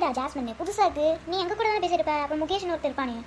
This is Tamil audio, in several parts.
யாருடா ஜாஸ்மின்? புதுசா இருக்கு. நீ எங்க கூட தானே பேசியிருப்ப. அப்புறம் முகேஷ் ஒருத்தர் இருப்பானே.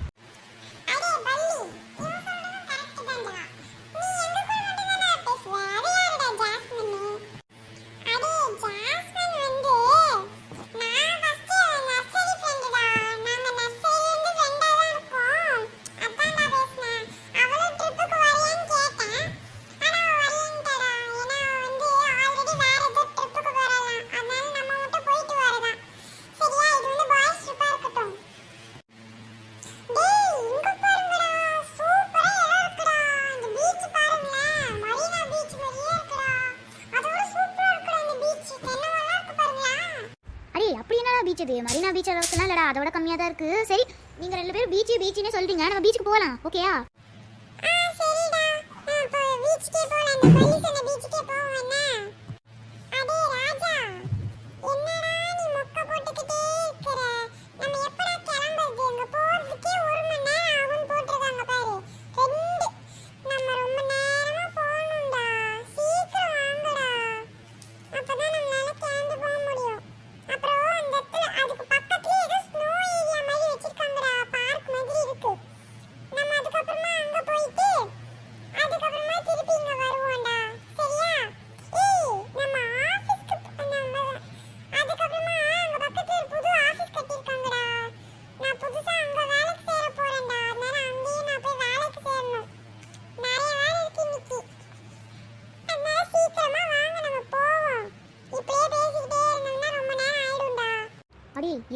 பீச் இது மரீனா பீச் அளவுக்குலாம் இல்லடா, அதோட கம்மியாக தான் இருக்கு. சரி, நீங்க ரெண்டு பேரும் பீச்சுன்னு சொல்றீங்க, நம்ம பீச்சுக்கு போகலாம். ஓகேயா?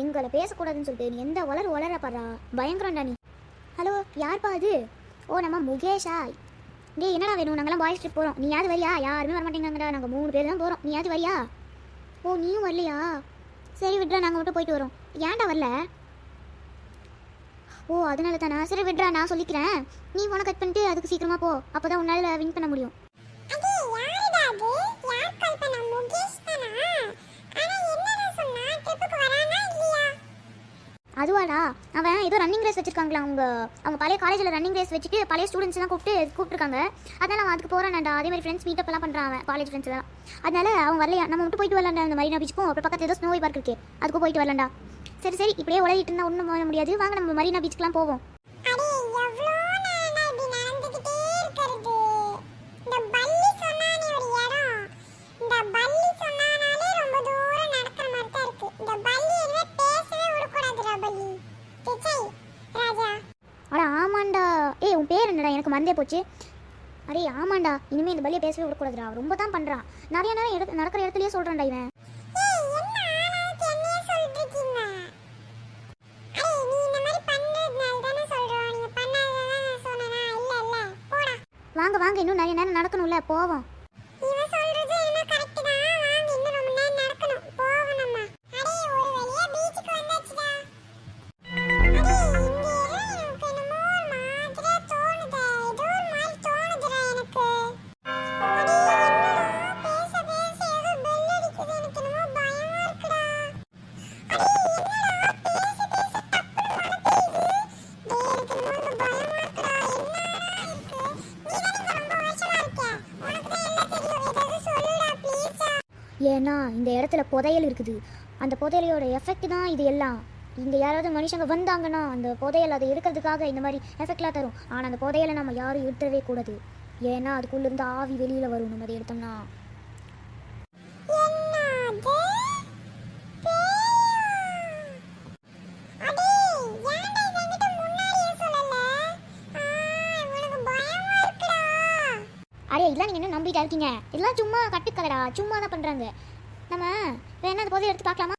எங்களை பேசக்கூடாதுன்னு சொல்லிட்டு நீ எந்த வளரப்பாரா, பயங்கரம்டா நீ. ஹலோ, யார்ப்பா அது? ஓ, நம்ம முகேஷா? டே, என்னடா வேணும்? நாங்களாம் பாய்ஸ் ட்ரிப் போகிறோம். நீ யாவது வரியா? யாருமே வரமாட்டேங்கிறாங்கடா, நாங்கள் 3 பேர் தான் போகிறோம். நீ யாவது வரியா? ஓ, நீயும் வரலையா? சரி விட்றா, நாங்கள் மட்டும் போயிட்டு வரோம். ஏன்டா வரல? ஓ, அதனால தானா? சரி விட்றா, நான் சொல்லிக்கிறேன். நீ ஃபோனை கட் பண்ணிட்டு அதுக்கு சீக்கிரமாக போ, அப்போ தான் உன்னால் வின் பண்ண முடியும். அதுவாடா, அவன் ஏதோ ரன்னிங் ரேஸ் வச்சிருக்காங்களா, அவங்க பழைய காலேஜில் ரன்னிங் ரேஸ் வச்சுட்டு பழைய ஸ்டூடெண்ட்ஸ் தான் கூப்பிட்டுருக்காங்க. அதனால அவன் அதுக்கு போகிறான்டா. அதே மாதிரி ஃப்ரெண்ட்ஸ் மீட்டப் எல்லாம் பண்ணுறான் அவன், காலேஜ் ஃப்ரெண்ட்ஸ் எல்லாம். அதனால அவன் வரலையா? நம்ம மட்டும் போயிட்டு வரலாம்டா அந்த மரீனா பீச்சுக்கும். அப்புறம் பக்கத்தில் ஏதோ ஸ்னோவி பார்க் இருக்கே, அதுக்கும் போயிட்டு வரலாம்டா. சரி, இப்படியே உலகிட்டு இருந்தால் ஒன்றும் பண்ண முடியாது. வாங்க நம்ம மரீனா பீச்சுக்குலாம் போவோம். ஆமாண்டா. ஏய், உன் பேர் என்னடா? எனக்கு மறந்தே போச்சு. அரே ஆமாண்டா, இனிமேல் இந்த பள்ளியை பேசவே விடக்கூடாதுடா. ரொம்ப தான் பண்ணுறான். நிறைய நேரம் நடக்கிற இடத்துலயே சொல்கிறான்டா இவன். வாங்க, இன்னும் நிறைய நேரம் நடக்கணும்ல, போவோம். ஏன்னா இந்த இடத்துல புதையல் இருக்குது. அந்த புதையலையோட எஃபெக்ட் தான் இது எல்லாம். இங்கே யாராவது மனுஷங்க வந்தாங்கன்னா அந்த புதையல் அதை எடுக்கிறதுக்காக இந்த மாதிரி எஃபெக்ட்லாம் தரும். ஆனால் அந்த புதையலை நம்ம யாரும் எடுத்துடவே கூடாது. ஏன்னா அதுக்குள்ளேருந்து ஆவி வெளியில் வரும் நம்ம அதை எடுத்தோம்னா. அரே, இதெல்லாம் நீங்கள் என்ன நம்பிட்டா இருக்கீங்க? இதெல்லாம் சும்மா கட்டுக்கலடா, சும்மா தான் பண்ணுறாங்க. நம்ம வேணா அந்த போதை எடுத்து பார்க்கலாமா?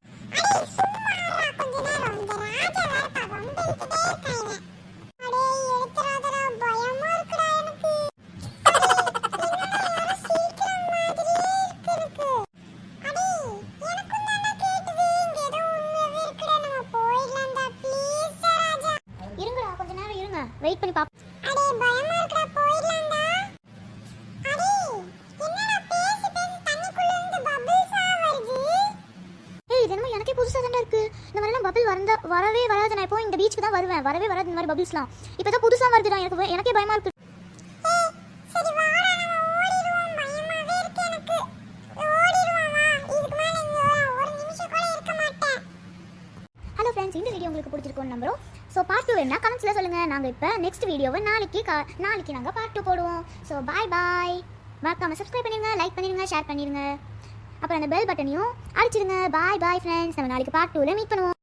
இருங்கடா, கொஞ்ச நேரம் இருங்க, வெயிட் பண்ணி பார்ப்போம். வரவே வராது. நான் இப்போ இந்த பீச்சுக்கு தான் வருவேன். வரவே வராது இந்த மாதிரி பபிள்ஸ்லாம். இப்போ தான் புதுசாக வருதுடா. எனக்கே பயமா இருக்கு. ஃபோன் நம்பரும். ஸோ பார்ட் 2 வேணா கமெண்ட்ஸில் சொல்லுங்கள். நாங்கள் இப்போ நெக்ஸ்ட் வீடியோவை நாளைக்கு நாங்கள் பார்ட் 2 போடுவோம். So bye. மறக்காமல் சப்ஸ்கிரைப் பண்ணிடுங்க, லைக் பண்ணிடுங்க, ஷேர் பண்ணிடுங்க. அப்புறம் அந்த பெல் பட்டனையும் அடிச்சிடுங்க. Bye friends. நம்ம நாளைக்கு பார்ட் 2ல மீட் பண்ணுவோம்.